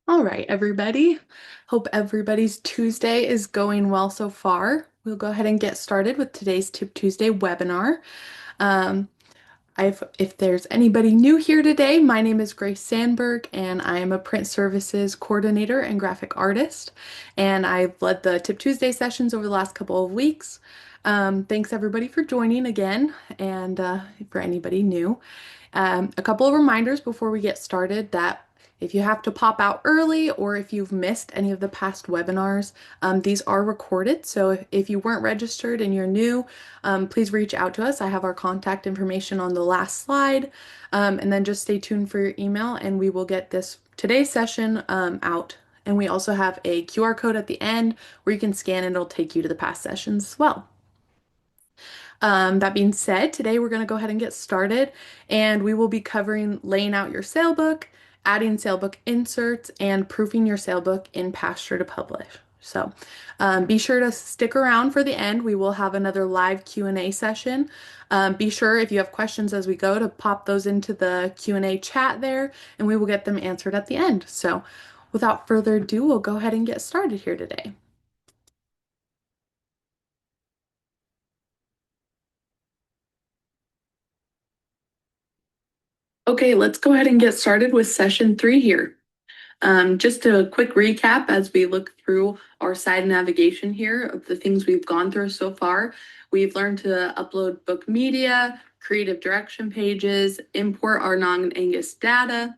All right, everybody. Hope everybody's Tuesday is going well so far. We'll go ahead and get started with today's Tip Tuesday webinar. Um, if there's anybody new here today, my name is Grace Sandberg, and I am a print services coordinator and graphic artist. And I've led the Tip Tuesday sessions over the last couple of weeks. Thanks everybody for joining again, and for anybody new. A couple of reminders before we get started that if you have to pop out early or if you've missed any of the past webinars, these are recorded. So if you weren't registered and you're new, please reach out to us. I have our contact information on the last slide. And then just stay tuned for your email and we will get this today's session out. And we also have a QR code at the end where you can scan and it'll take you to the past sessions as well. That being said, today we're going to go ahead and get started, and we will be covering laying out your sale book, adding sale book inserts, and proofing your sale book in Pasture to publish. So be sure to stick around for the end. We will have another live Q&A session. Be sure if you have questions as we go to pop those into the Q&A chat there, and we will get them answered at the end. So without further ado, we'll go ahead and get started here today. Okay, let's go ahead and get started with session 3 here. Just a quick recap as we look through our side navigation here of the things we've gone through so far. We've learned to upload book media, creative direction pages, import our non-Angus data,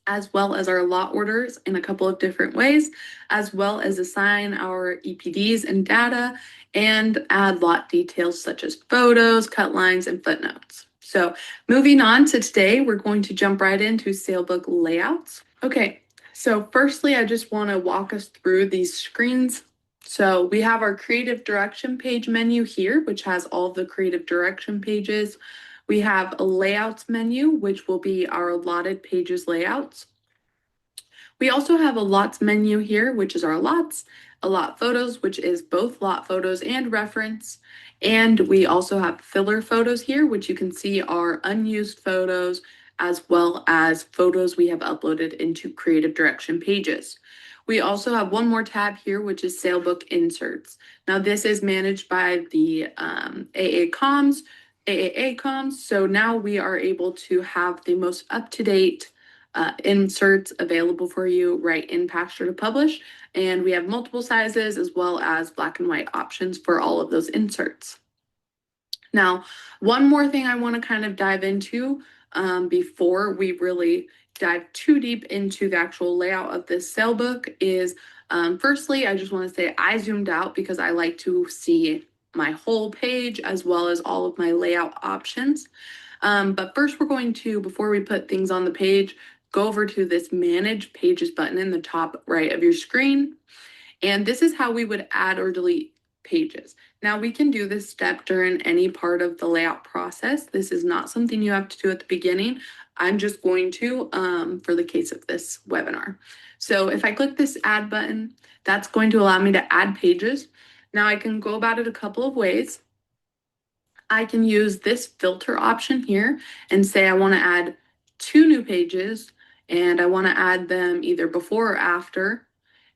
as well as our lot orders in a couple of different ways, as well as assign our EPDs and data and add lot details such as photos, cut lines, and footnotes. So moving on to today, we're going to jump right into sale book layouts. Okay, so firstly, I just want to walk us through these screens. So we have our creative direction page menu here, which has all of the creative direction pages. We have a layouts menu, which will be our allotted pages layouts. We also have a lots menu here, which is our lots, a lot photos, which is both lot photos and reference. And we also have filler photos here, which you can see are unused photos, as well as photos we have uploaded into creative direction pages. We also have one more tab here, which is sale book inserts. Now this is managed by the AAA comms. So now we are able to have the most up-to-date inserts available for you right in Pasture to publish. And we have multiple sizes as well as black and white options for all of those inserts. Now, one more thing I want to kind of dive into before we really dive too deep into the actual layout of this sale book is firstly, I just want to say I zoomed out because I like to see my whole page as well as all of my layout options. But first, we're going to, before we put things on the page, go over to this Manage Pages button in the top right of your screen. And this is how we would add or delete pages. Now we can do this step during any part of the layout process. This is not something you have to do at the beginning. I'm just going to for the case of this webinar. So if I click this add button, that's going to allow me to add pages. Now I can go about it a couple of ways. I can use this filter option here and say I want to add 2 new pages and I want to add them either before or after.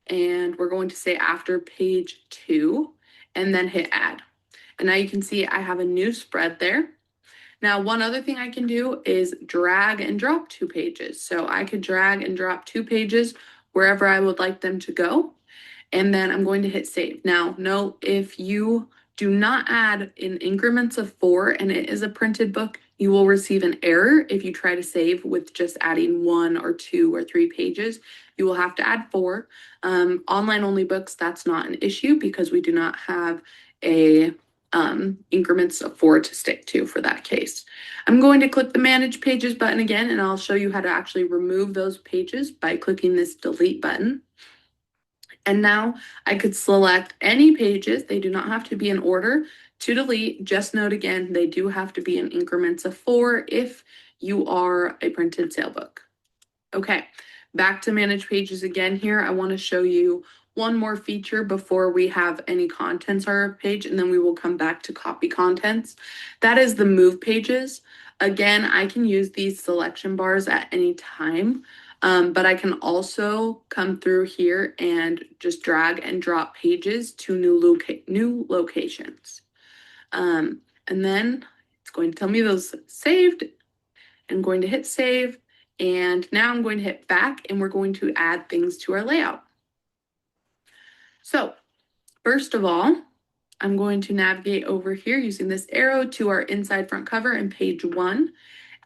And we're going to say after page 2 and then hit add. And now you can see I have a new spread there. Now, one other thing I can do is drag and drop 2 pages. So I could drag and drop 2 pages wherever I would like them to go. And then I'm going to hit save. Now, note if you do not add in increments of 4 and it is a printed book, you will receive an error if you try to save with just adding 1 or 2 or 3 pages. You will have to add 4. Online only books, that's not an issue because we do not have a increments of 4 to stick to for that case. I'm going to click the Manage Pages button again, and I'll show you how to actually remove those pages by clicking this Delete button. And now I could select any pages. They do not have to be in order to delete. Just note again, they do have to be in increments of 4 if you are a printed sale book. Okay, back to Manage Pages again here. I want to show you one more feature before we have any contents on our page, and then we will come back to copy contents. That is the Move Pages. Again, I can use these selection bars at any time, but I can also come through here and just drag and drop pages to new locations. And then it's going to tell me those saved. I'm going to hit save, and now I'm going to hit back, and we're going to add things to our layout. So first of all, I'm going to navigate over here using this arrow to our inside front cover and page 1.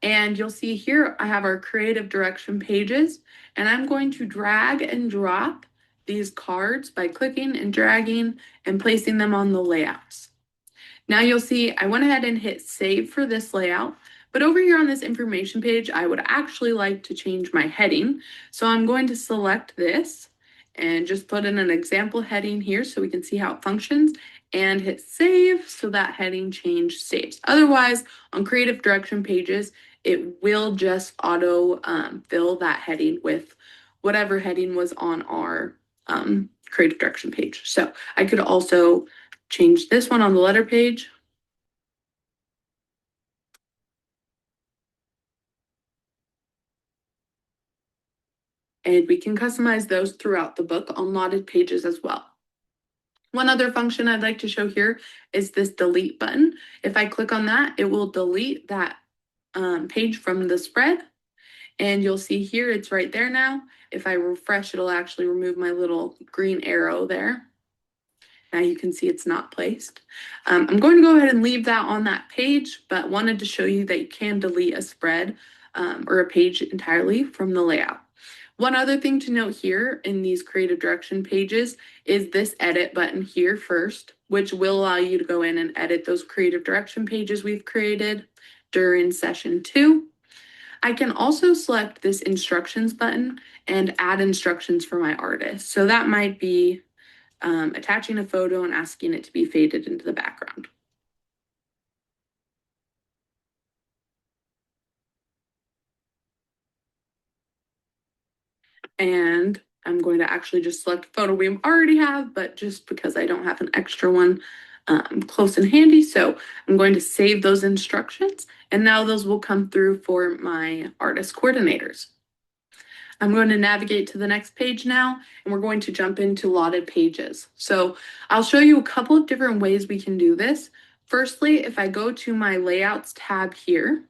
And you'll see here I have our creative direction pages, and I'm going to drag and drop these cards by clicking and dragging and placing them on the layouts. Now you'll see I went ahead and hit save for this layout, but over here on this information page, I would actually like to change my heading. So I'm going to select this and just put in an example heading here so we can see how it functions, and hit save so that heading change saves. Otherwise, on creative direction pages, it will just auto fill that heading with whatever heading was on our creative direction page. So I could also change this one on the letter page. And we can customize those throughout the book on lotted pages as well. One other function I'd like to show here is this delete button. If I click on that, it will delete that page from the spread. And you'll see here, it's right there now. If I refresh, it'll actually remove my little green arrow there. Now you can see it's not placed. I'm going to go ahead and leave that on that page, but wanted to show you that you can delete a spread or a page entirely from the layout. One other thing to note here in these creative direction pages is this edit button here first, which will allow you to go in and edit those creative direction pages we've created during session 2. I can also select this instructions button and add instructions for my artist. So that might be attaching a photo and asking it to be faded into the background. And I'm going to actually just select a photo we already have, but just because I don't have an extra one close and handy. So I'm going to save those instructions, and now those will come through for my artist coordinators. I'm going to navigate to the next page now, and we're going to jump into lotted pages. So I'll show you a couple of different ways we can do this. Firstly, if I go to my layouts tab here,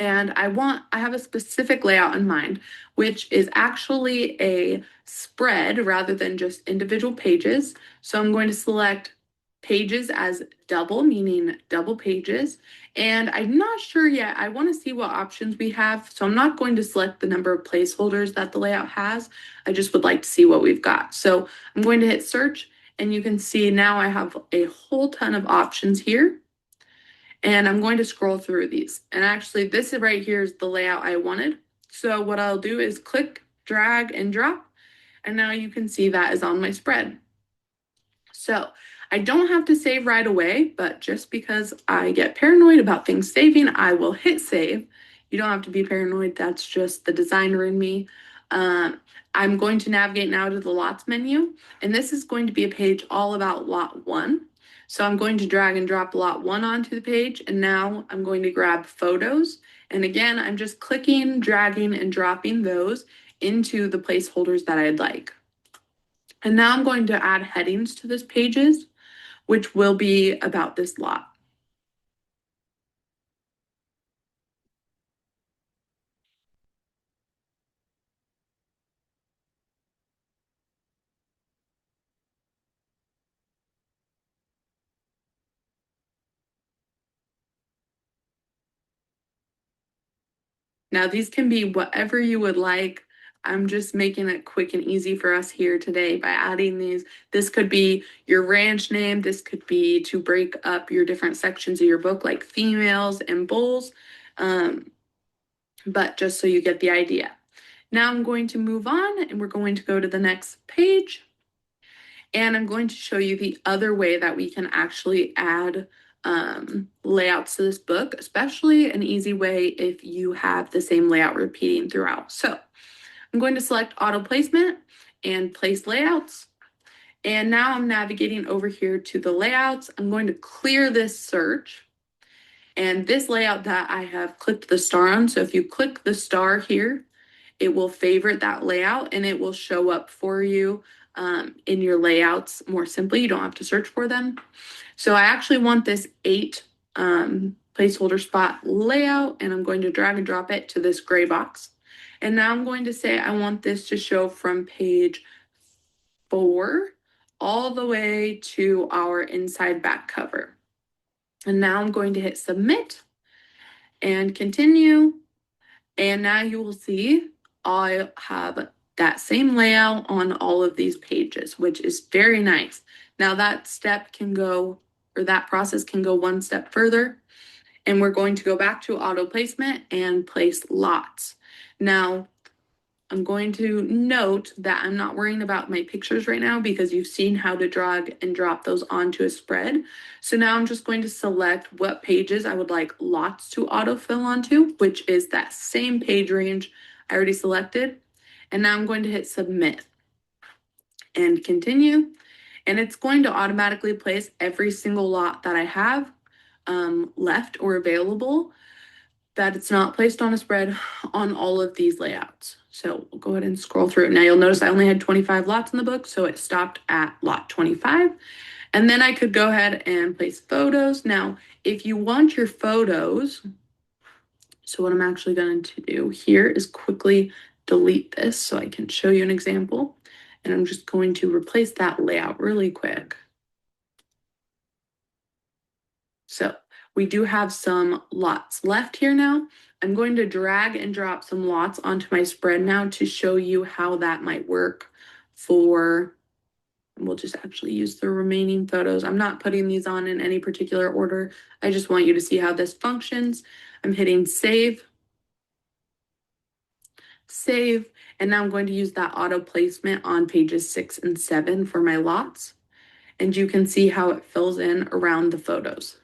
and I have a specific layout in mind, which is actually a spread rather than just individual pages. So I'm going to select pages as double, meaning double pages. And I'm not sure yet. I want to see what options we have. So I'm not going to select the number of placeholders that the layout has. I just would like to see what we've got. So I'm going to hit search, and you can see now I have a whole ton of options here. And I'm going to scroll through these. And actually, this right here is the layout I wanted. So what I'll do is click, drag, and drop. And now you can see that is on my spread. So I don't have to save right away, but just because I get paranoid about things saving, I will hit save. You don't have to be paranoid. That's just the designer in me. I'm going to navigate now to the lots menu, and this is going to be a page all about lot 1. So I'm going to drag and drop lot 1 onto the page, and now I'm going to grab photos. And again, I'm just clicking, dragging, and dropping those into the placeholders that I'd like. And now I'm going to add headings to this pages, which will be about this lot. Now, these can be whatever you would like. I'm just making it quick and easy for us here today by adding these. This could be your ranch name. This could be to break up your different sections of your book, like females and bulls. But just so you get the idea. Now I'm going to move on, and we're going to go to the next page. And I'm going to show you the other way that we can actually add layouts to this book, especially an easy way if you have the same layout repeating throughout. So I'm going to select auto placement and place layouts. And now I'm navigating over here to the layouts. I'm going to clear this search. And this layout that I have clicked the star on, so if you click the star here, it will favorite that layout and it will show up for you in your layouts more simply. You don't have to search for them. So I actually want this 8 placeholder spot layout, and I'm going to drag and drop it to this gray box. And now I'm going to say I want this to show from page 4 all the way to our inside back cover. And now I'm going to hit submit and continue. And now you will see I have that same layout on all of these pages, which is very nice. Now that step can go, or that process can go one step further. And we're going to go back to auto placement and place lots. Now, I'm going to note that I'm not worrying about my pictures right now because you've seen how to drag and drop those onto a spread. So now I'm just going to select what pages I would like lots to autofill onto, which is that same page range I already selected. And now I'm going to hit submit and continue. And it's going to automatically place every single lot that I have left or available that it's not placed on a spread on all of these layouts. So we'll go ahead and scroll through. Now you'll notice I only had 25 lots in the book, so it stopped at lot 25. And then I could go ahead and place photos. Now, if you want your photos, so what I'm actually going to do here is quickly delete this so I can show you an example. And I'm just going to replace that layout really quick. So we do have some lots left here now. I'm going to drag and drop some lots onto my spread now to show you how that might work for, we'll just actually use the remaining photos. I'm not putting these on in any particular order. I just want you to see how this functions. I'm hitting save, save, and now I'm going to use that auto placement on pages 6 and 7 for my lots. And you can see how it fills in around the photos.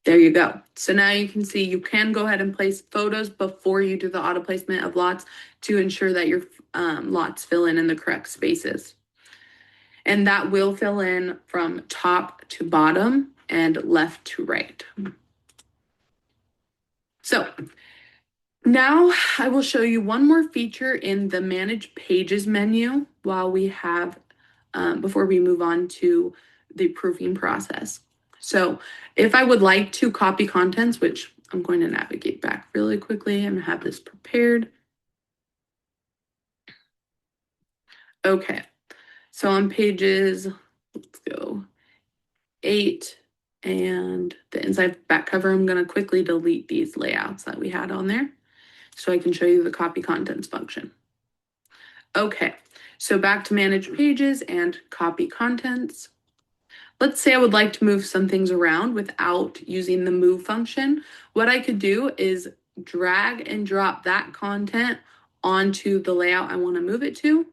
There you go. So now you can see you can go ahead and place photos before you do the auto placement of lots to ensure that your lots fill in the correct spaces. And that will fill in from top to bottom and left to right. So now I will show you one more feature in the Manage Pages menu while we have, before we move on to the proofing process. So if I would like to copy contents, which I'm going to navigate back really quickly and have this prepared. Okay, so on pages, let's go 8 and the inside back cover, I'm going to quickly delete these layouts that we had on there so I can show you the copy contents function. Okay, so back to manage pages and copy contents. Let's say I would like to move some things around without using the move function. What I could do is drag and drop that content onto the layout I want to move it to.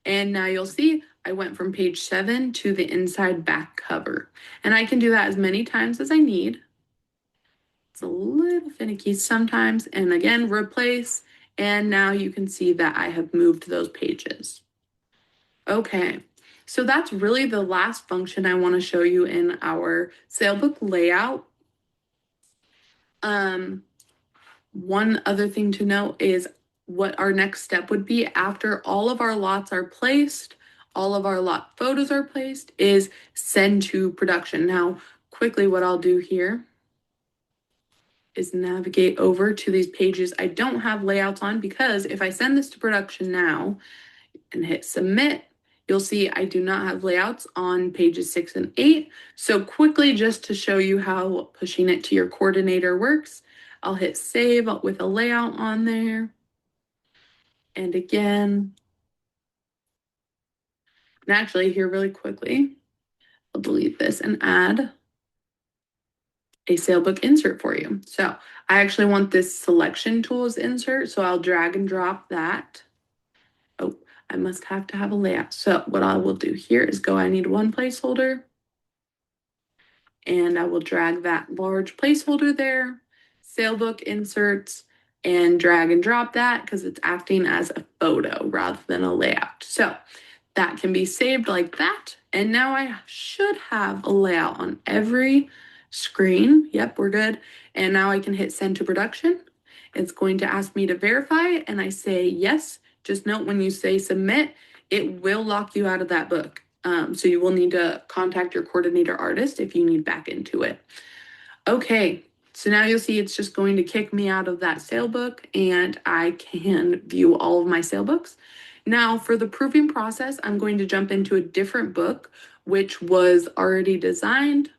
And now you'll see I went from page 7 to the inside back cover. And I can do that as many times as I need. It's a little finicky sometimes. And again, replace. And now you can see that I have moved those pages. Okay, so that's really the last function I want to show you in our sale book layout. One other thing to note is what our next step would be after all of our lots are placed, all of our lot photos are placed, is send to production. Now, quickly what I'll do here is navigate over to these pages I don't have layouts on, because if I send this to production now and hit submit, you'll see I do not have layouts on pages 6 and 8. So quickly, just to show you how pushing it to your coordinator works, I'll hit save with a layout on there. And again, and actually here really quickly, I'll delete this and add a sale book insert for you. So I actually want this selection tools insert. So I'll drag and drop that. Oh, I must have to have a layout. So what I will do here is go, I need one placeholder. And I will drag that large placeholder there, sale book inserts, and drag and drop that because it's acting as a photo rather than a layout. So that can be saved like that. And now I should have a layout on every screen. Yep, we're good. And now I can hit send to production. It's going to ask me to verify, and I say yes. Just note when you say submit, it will lock you out of that book. So you will need to contact your coordinator artist if you need back into it. Okay, so now you'll see it's just going to kick me out of that sale book and I can view all of my sale books. Now for the proofing process, I'm going to jump into a different book, which was already designed.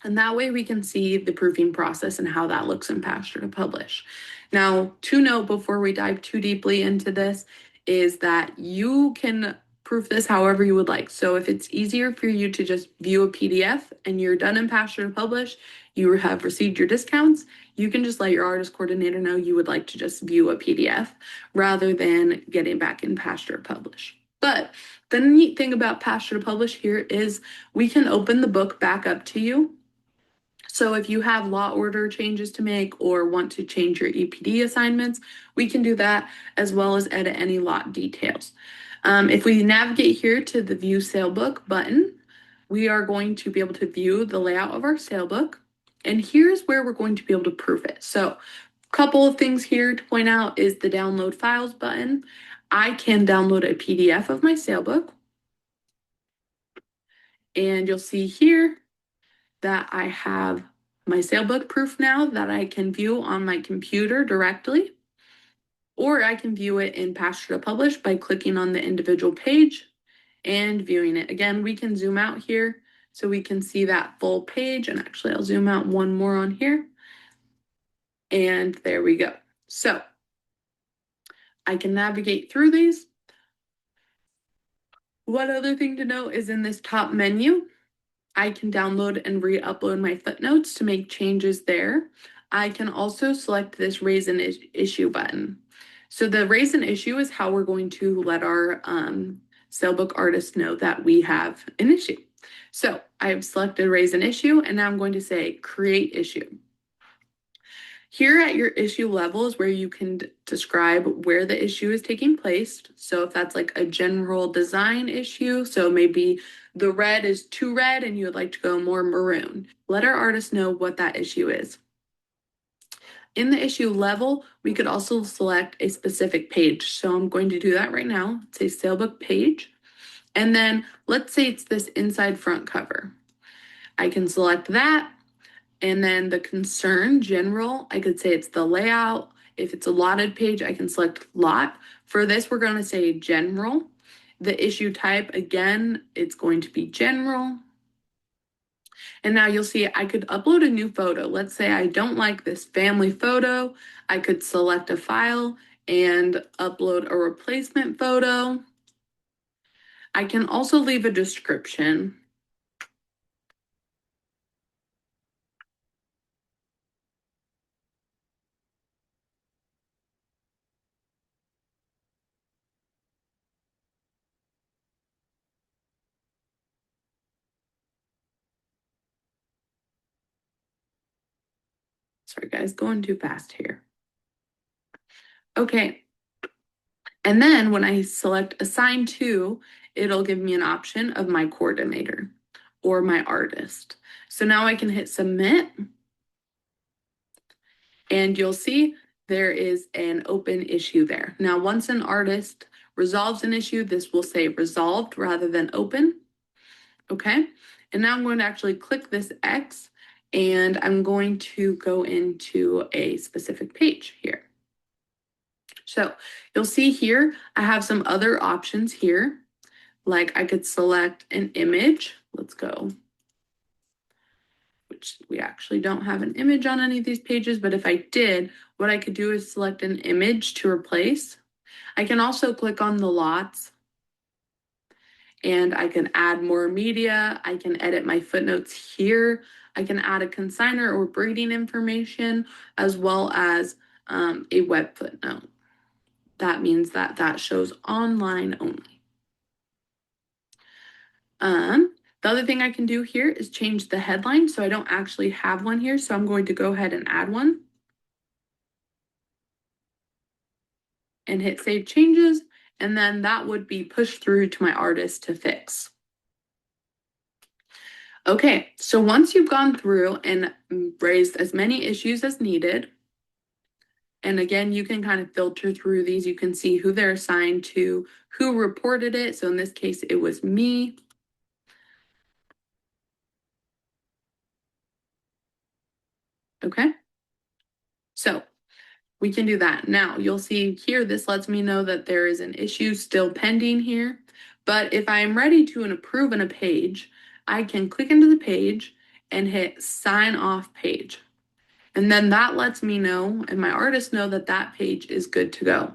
And that way we can see the proofing process and how that looks in Pasture to Publish. Now, to note before we dive too deeply into this is that you can proof this however you would like. So if it's easier for you to just view a PDF and you're done in Pasture to Publish, you have received your discounts, you can just let your artist coordinator know you would like to just view a PDF rather than getting back in Pasture to Publish. But the neat thing about Pasture to Publish here is we can open the book back up to you. So if you have lot order changes to make or want to change your EPD assignments, we can do that as well as edit any lot details. If we navigate here to the View Sale Book button, we are going to be able to view the layout of our sale book. And here's where we're going to be able to proof it. So a couple of things here to point out is the Download Files button. I can download a PDF of my sale book. And you'll see here that I have my sale book proof now that I can view on my computer directly, or I can view it in Pasture to Publish by clicking on the individual page and viewing it. Again, we can zoom out here so we can see that full page. And actually, I'll zoom out one more on here. And there we go. So I can navigate through these. One other thing to note is in this top menu, I can download and re-upload my footnotes to make changes there. I can also select this raise an issue button. So the raise an issue is how we're going to let our salebook artists know that we have an issue. So I've selected raise an issue and now I'm going to say create issue. Here at your issue level is where you can describe where the issue is taking place. So if that's like a general design issue, so maybe the red is too red and you would like to go more maroon, let our artist know what that issue is. In the issue level, we could also select a specific page. So I'm going to do that right now. Say salebook page. And then let's say it's this inside front cover. I can select that. And then the concern general, I could say it's the layout. If it's a lotted page, I can select lot. For this, we're going to say general. The issue type, again, it's going to be general. And now you'll see I could upload a new photo. Let's say I don't like this family photo. I could select a file and upload a replacement photo. I can also leave a description. Sorry, guys, going too fast here. Okay. And then when I select assign to, it'll give me an option of my coordinator or my artist. So now I can hit submit and you'll see there is an open issue there. Now, once an artist resolves an issue, this will say resolved rather than open. Okay. And now I'm going to actually click this X and I'm going to go into a specific page here. So you'll see here, I have some other options here. Like I could select an image. Let's go. Which we actually don't have an image on any of these pages, but if I did, what I could do is select an image to replace. I can also click on the lots and I can add more media. I can edit my footnotes here. I can add a consigner or breeding information as well as a web footnote. That means that that shows online only. The other thing I can do here is change the headline. So I don't actually have one here. So I'm going to go ahead and add one. And hit save changes. And then that would be pushed through to my artist to fix. Okay, so once you've gone through and raised as many issues as needed, and again, you can kind of filter through these. You can see who they're assigned to, who reported it. So in this case, it was me. Okay, so we can do that. Now you'll see here, this lets me know that there is an issue still pending here. But if I'm ready to approve in a page, I can click into the page and hit sign off page. And then that lets me know and my artists know that that page is good to go.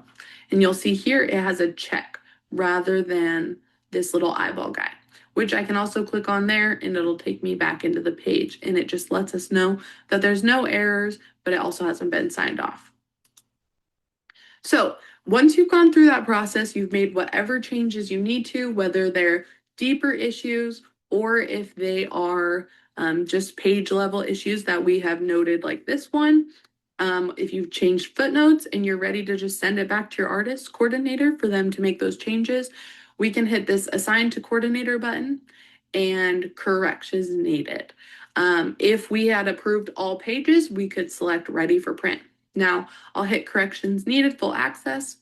And you'll see here it has a check rather than this little eyeball guy, which I can also click on there and it'll take me back into the page. And it just lets us know that there's no errors, but it also hasn't been signed off. So once you've gone through that process, you've made whatever changes you need to, whether they're deeper issues or if they are just page level issues that we have noted, like this one. If you've changed footnotes and you're ready to just send it back to your artist coordinator for them to make those changes, we can hit this assign to coordinator button and corrections needed. If we had approved all pages, we could select ready for print. Now I'll hit corrections needed, full access,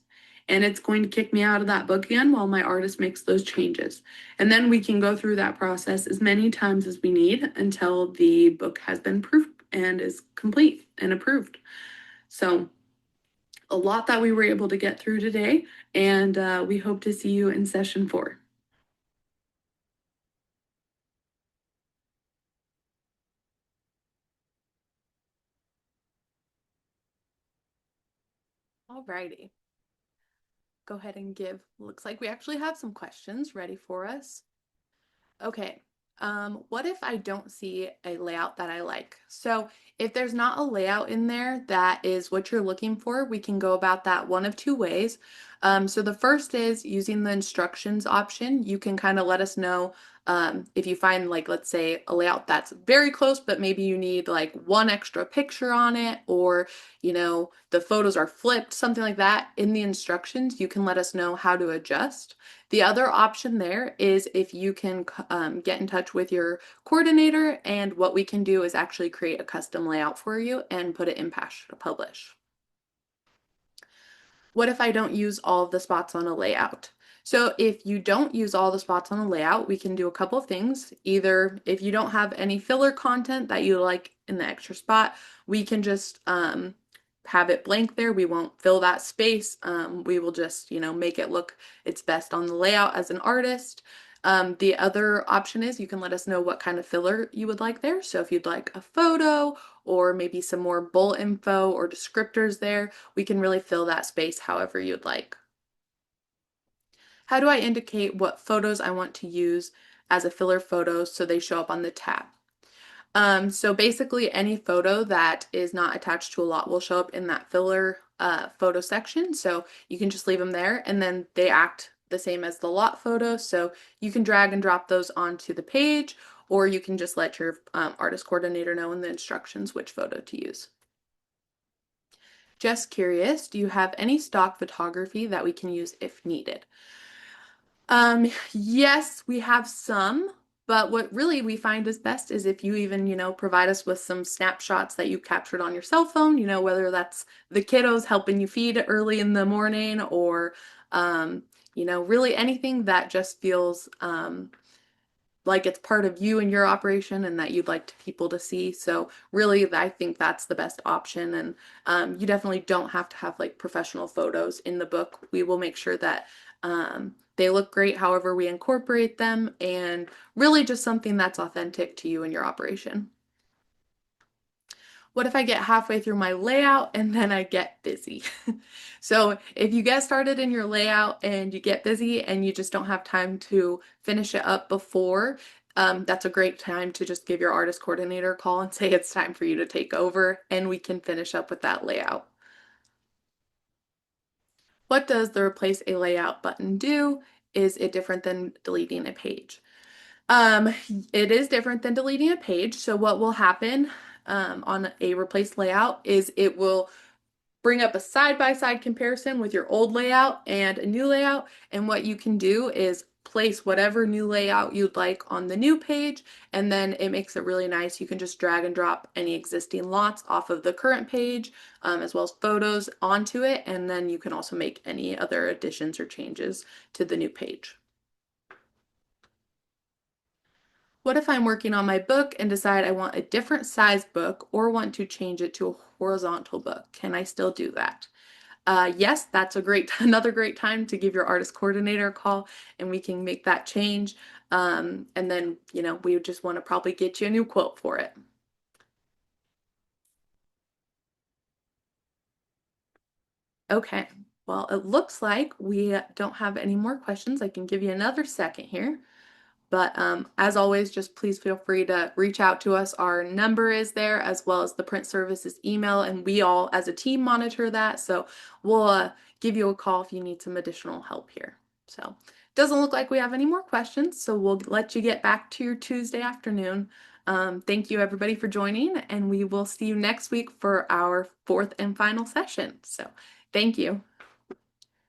and it's going to kick me out of that book again while my artist makes those changes. And then we can go through that process as many times as we need until the book has been proofed and is complete and approved. So a lot that we were able to get through today, and we hope to see you in session 4. Alrighty. Go ahead and give. Looks like we actually have some questions ready for us. Okay. What if I don't see a layout that I like? So if there's not a layout in there that is what you're looking for, we can go about that one of two ways. So the first is using the instructions option. You can kind of let us know if you find, like, let's say a layout that's very close, but maybe you need like one extra picture on it, or the photos are flipped, something like that. In the instructions, you can let us know how to adjust. The other option there is if you can get in touch with your coordinator, and what we can do is actually create a custom layout for you and put it in Pasture to publish. What if I don't use all of the spots on a layout? So if you don't use all the spots on a layout, we can do a couple of things. Either if you don't have any filler content that you like in the extra spot, we can just have it blank there. We won't fill that space. We will just, make it look its best on the layout as an artist. The other option is you can let us know what kind of filler you would like there. So if you'd like a photo or maybe some more bullet info or descriptors there, we can really fill that space however you'd like. How do I indicate what photos I want to use as a filler photo so they show up on the tab? So basically any photo that is not attached to a lot will show up in that filler photo section. So you can just leave them there and then they act the same as the lot photo. So you can drag and drop those onto the page, or you can just let your artist coordinator know in the instructions which photo to use. Just curious, do you have any stock photography that we can use if needed? Yes, we have some, but what really we find is best is if you even, provide us with some snapshots that you captured on your cell phone, whether that's the kiddos helping you feed early in the morning, or, really anything that just feels, like it's part of you and your operation and that you'd like people to see. So really, I think that's the best option. And you definitely don't have to have like professional photos in the book. We will make sure that they look great however we incorporate them, and really just something that's authentic to you and your operation. What if I get halfway through my layout and then I get busy? So if you get started in your layout and you get busy and you just don't have time to finish it up before, that's a great time to just give your artist coordinator a call and say it's time for you to take over, and we can finish up with that layout. What does the replace a layout button do? Is it different than deleting a page? Um, it is different than deleting a page. So what will happen on a replace layout is it will bring up a side-by-side comparison with your old layout and a new layout. And what you can do is place whatever new layout you'd like on the new page, and then it makes it really nice. You can just drag and drop any existing lots off of the current page, as well as photos onto it, and then you can also make any other additions or changes to the new page. What if I'm working on my book and decide I want a different size book or want to change it to a horizontal book? Can I still do that? Yes, that's another great time to give your artist coordinator a call and we can make that change. And then, we just want to probably get you a new quote for it. Okay, well, it looks like we don't have any more questions. I can give you another second here. But as always, just please feel free to reach out to us. Our number is there, as well as the print services email, and we all as a team monitor that. So we'll give you a call if you need some additional help here. So doesn't look like we have any more questions, so we'll let you get back to your Tuesday afternoon. Thank you everybody for joining, and we will see you next week for our fourth and final session. So thank you.